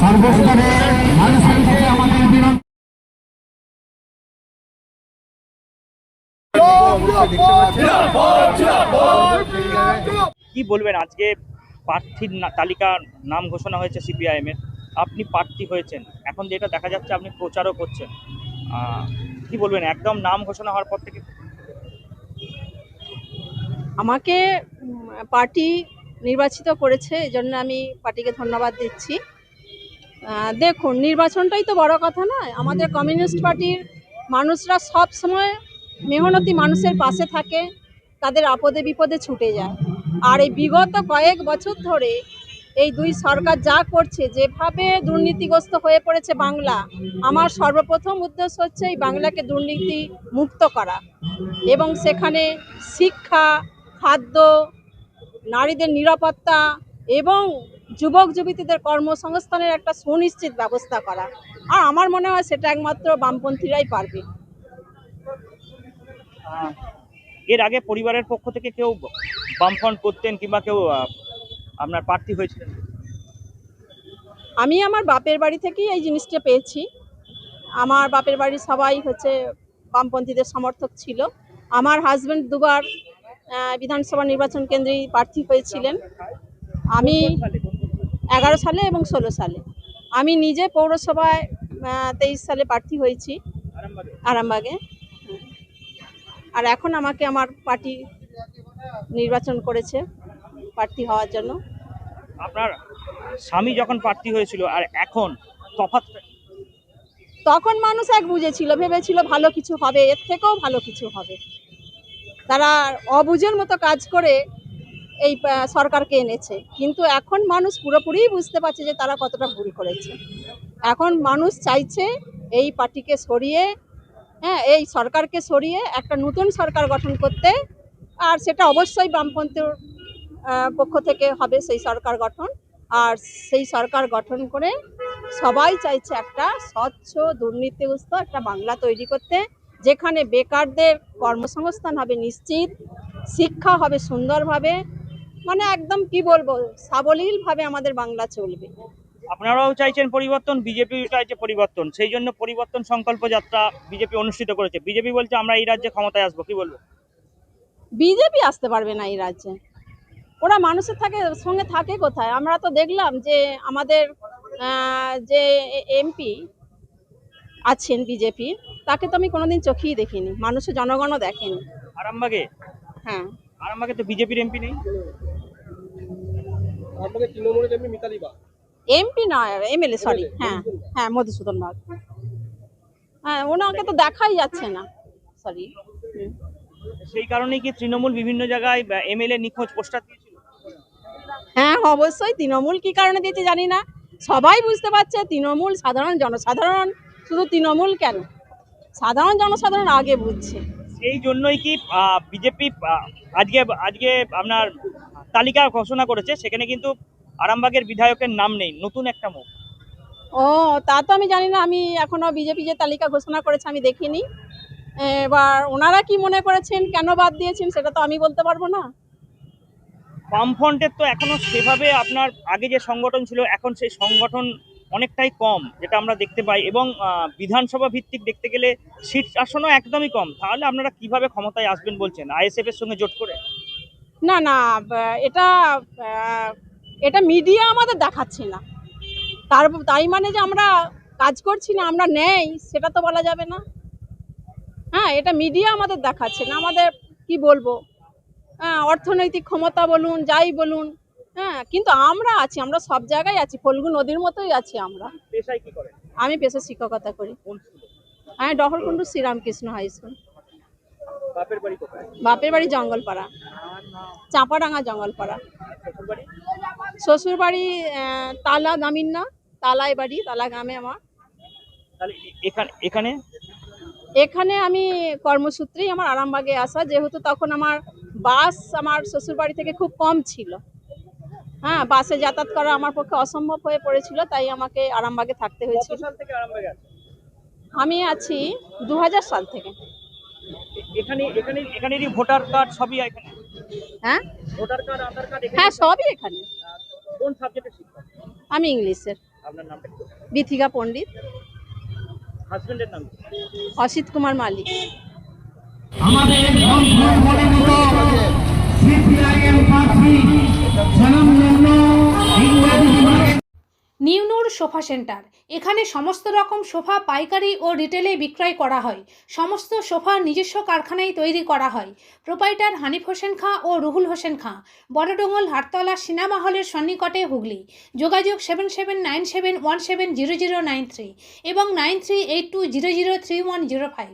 সর্বস্তরে মানুষের কাছে আমাদের বিনম্র কি বলবেন আজকে প্রার্থীর তালিকার নাম ঘোষণা হয়েছে সিপিআইএম এর, আপনি প্রার্থী হয়েছেন, এখন যেটা দেখা যাচ্ছে আপনি প্রচারও করছেন, কি বলবেন একদম নাম ঘোষণা হওয়ার পর থেকে? আমাকে পার্টি নির্বাচিত করেছে, এজন্য আমি পার্টিকে ধন্যবাদ দিচ্ছি। দেখুন, নির্বাচনটাই তো বড় কথা নয়। আমাদের কমিউনিস্ট পার্টির মানুষরা সব সময় মেহনতি মানুষের পাশে থাকে, তাদের আপদে বিপদে ছুটে যায়। আর এই বিগত কয়েক বছর ধরে এই দুই সরকার যা করছে, যেভাবে দুর্নীতিগ্রস্ত হয়ে পড়েছে বাংলা, আমার সর্বপ্রথম উদ্দেশ্য হচ্ছে এই বাংলাকে দুর্নীতি মুক্ত করা এবং সেখানে শিক্ষা, খাদ্য, নারীদের নিরাপত্তা এবং যুবক যুবতীদের কর্মসংস্থানের একটা সুনিশ্চিত ব্যবস্থা করা। আর আমার মনে হয় সেটা একমাত্র বামপন্থীরাই পারবে। এর আগে পরিবারের পক্ষ থেকে কেউ বামফ্রন্ট করতেন কিংবা কেউ আপনার প্রার্থী হয়েছিলেন? আমি আমার বাপের বাড়ি থেকেই এই জিনিসটা পেয়েছি। আমার বাপের বাড়ির সবাই হচ্ছে বামপন্থীদের সমর্থক ছিল। আমার হাজব্যান্ড দুবার বিধানসভা নির্বাচন কেন্দ্রে প্রার্থী হয়েছিলেন। আমি 11 সালে এবং 16 সালে। আমি নিজে পৌরসভায় 23 সালে প্রার্থী হয়েছি আরামবাগে। আর এখন আমাকে আমার পার্টি নির্বাচন করেছে প্রার্থী হওয়ার জন্য। আপনার স্বামী যখন প্রার্থী হয়েছিল আর এখন তফাৎ? তখন মানুষ এক বুঝেছিল, ভেবেছিল ভালো কিছু হবে, এর থেকেও ভালো কিছু হবে। তারা অবুঝের মতো কাজ করে এই সরকারকে এনেছে, কিন্তু এখন মানুষ পুরোপুরি বুঝতে পারছে যে তারা কতটা ভুল করেছে। এখন মানুষ চাইছে এই পার্টিকে সরিয়ে, এই সরকারকে সরিয়ে একটা নতুন সরকার গঠন করতে। আর সেটা অবশ্যই বামপন্থীর পক্ষ থেকে হবে সেই সরকার গঠন। আর সেই সরকার গঠন করে সবাই চাইছে একটা স্বচ্ছ দুর্নীতিগ্রস্ত একটা বাংলা তৈরি করতে, যেখানে বেকারদের কর্মসংস্থান হবে নিশ্চিত, শিক্ষা হবে সুন্দরভাবে, মানে একদম কি বলবো, সাবলীলভাবে আমাদের বাংলা চলবে। আপনারাও চাইছেন পরিবর্তন, বিজেপিও চাইছে পরিবর্তন, সেই জন্য পরিবর্তন সংকল্প যাত্রা বিজেপি অনুষ্ঠিত করেছে। বিজেপি বলছে আমরা এই রাজ্যে ক্ষমতায় আসবো, কি বলবো? বিজেপি আসতে পারবে না এই রাজ্যে। ওরা মানুষের সঙ্গে থাকে কোথায়? আমরা তো দেখলাম যে আমাদের যে এমপি আছেন বিজেপি, তাকে তো আমি কোনোদিন চোখেই দেখিনি, মানুষের জনগণও দেখেনি। আরামবাগে? হ্যাঁ, আরামবাগে তো বিজেপির এমপি নেই। এমপি না, এমএলএ, সরি, হ্যাঁ হ্যাঁ, মধুসূদন বাগ। হ্যাঁ, ওনাকে তো দেখাই যাচ্ছে না, সরি। সেই কারণেই কি তৃণমূল বিভিন্ন জায়গায় এমএলএ নিখোঁজ পোস্টার দিয়েছিল? হ্যাঁ, অবশ্যই। তৃণমূল কি কারণে দিয়েছে জানি না, সবাই বুঝতে পারছে তৃণমূল সাধারণ জনসাধারণ, শুধু তৃণমূল কেন, সাধারণ জনসাধারণ আগে বুঝছে। সেই জন্যই কি বিজেপি আজকে আজকে আপনার তালিকা ঘোষণা করেছে, সেখানে কিন্তু আরামবাগের বিধায়কের নাম নেই, নতুন একটা মুখ। ও, তা তো আমি জানি না। আমি এখনো বিজেপি যে তালিকা ঘোষণা করেছে আমি দেখিনি। এবার ওনারা কি মনে করেছেন, কেন বাদ দিয়েছেন, সেটা তো আমি বলতে পারবো না। বামফ্রন্টের তো এখনো সেভাবে আপনার আগে যে সংগঠন ছিল, এখন সেই সংগঠন অনেকটাই কম, যেটা আমরা দেখতে পাই, এবং বিধানসভা ভিত্তিক দেখতে গেলে সিট আসনও একদমই কম। তাহলে আপনারা কিভাবে ক্ষমতায় আসবেন বলছেন, আইএসএফ এর সঙ্গে জোট করে? না না, এটা এটা মিডিয়া আমাদের দেখাচ্ছে না, তাই মানে যে আমরা কাজ করছি না, আমরা নেই, সেটা তো বলা যাবে না। হ্যাঁ, এটা মিডিয়া আমাদের দেখাচ্ছে না। আমাদের কি বলবো, অর্থনৈতিক ক্ষমতা বলুন, যাই বলুন, কিন্তু আমরা আছি, আমরা সব জায়গায় আছি, ফল্গু নদীর মতোই আছি আমরা। পেশায় কি করেন? আমি পেশায় শিক্ষকতা করি। কোন স্কুলে? হ্যাঁ, ডহরকুণ্ডু শ্রীরামকৃষ্ণ হাই স্কুল। বাপের বাড়ি কোথায়? বাপের বাড়ি জঙ্গলপাড়া, চাঁপাডাঙ্গা জঙ্গলপাড়া। শ্বশুর বাড়ি? শ্বশুর বাড়ি তালা, নামিন না, তালায় বাড়ি, তালা গ্রামে আমার। তাহলে এখানে এখানে আমি কর্মসূত্রেই আমার আরামবাগে আসা, যেহেতু তখন আমার বাস আমার শ্বশুর বাড়ি থেকে খুব কম ছিল। হ্যাঁ, বাসে যাতায়াত করা আমার পক্ষে অসম্ভব হয়ে পড়েছিল, তাই আমাকে আরামবাগে থাকতে হয়েছিল। কত সাল থেকে আরামবাগে আছেন? আমি আছি 2000 সাল থেকে। এখানেরই ভোটার কার্ড সবই এখানে? হ্যাঁ ভোটার কার্ড, আধার কার্ড? হ্যাঁ, সবই এখানে। কোন সাবজেক্টের শিক্ষক? আমি ইংলিশের। আপনার নামটা কি? বিথিকা পণ্ডিত। হাজবেন্ডের নাম কি? অসিত কুমার মালিক। আমাদের বন্ধুর মনোনীত সিপিআইএম প্রার্থী স্বনামধন্য ইংরেজি বিভাগের নিউনুর সোফা সেন্টার। এখানে সমস্ত রকম সোফা পাইকারি ও রিটেলে বিক্রয় করা হয়। সমস্ত সোফা নিজস্ব কারখানায় তৈরি করা হয়। প্রোপাইটার হানিফ হোসেন খাঁ ও রুহুল হোসেন খাঁ, বড়ডোঙ্গল হাটতলা সিনেমা হলের সন্নিকটে, হুগলি। যোগাযোগ 7797170093 এবং 9382003105।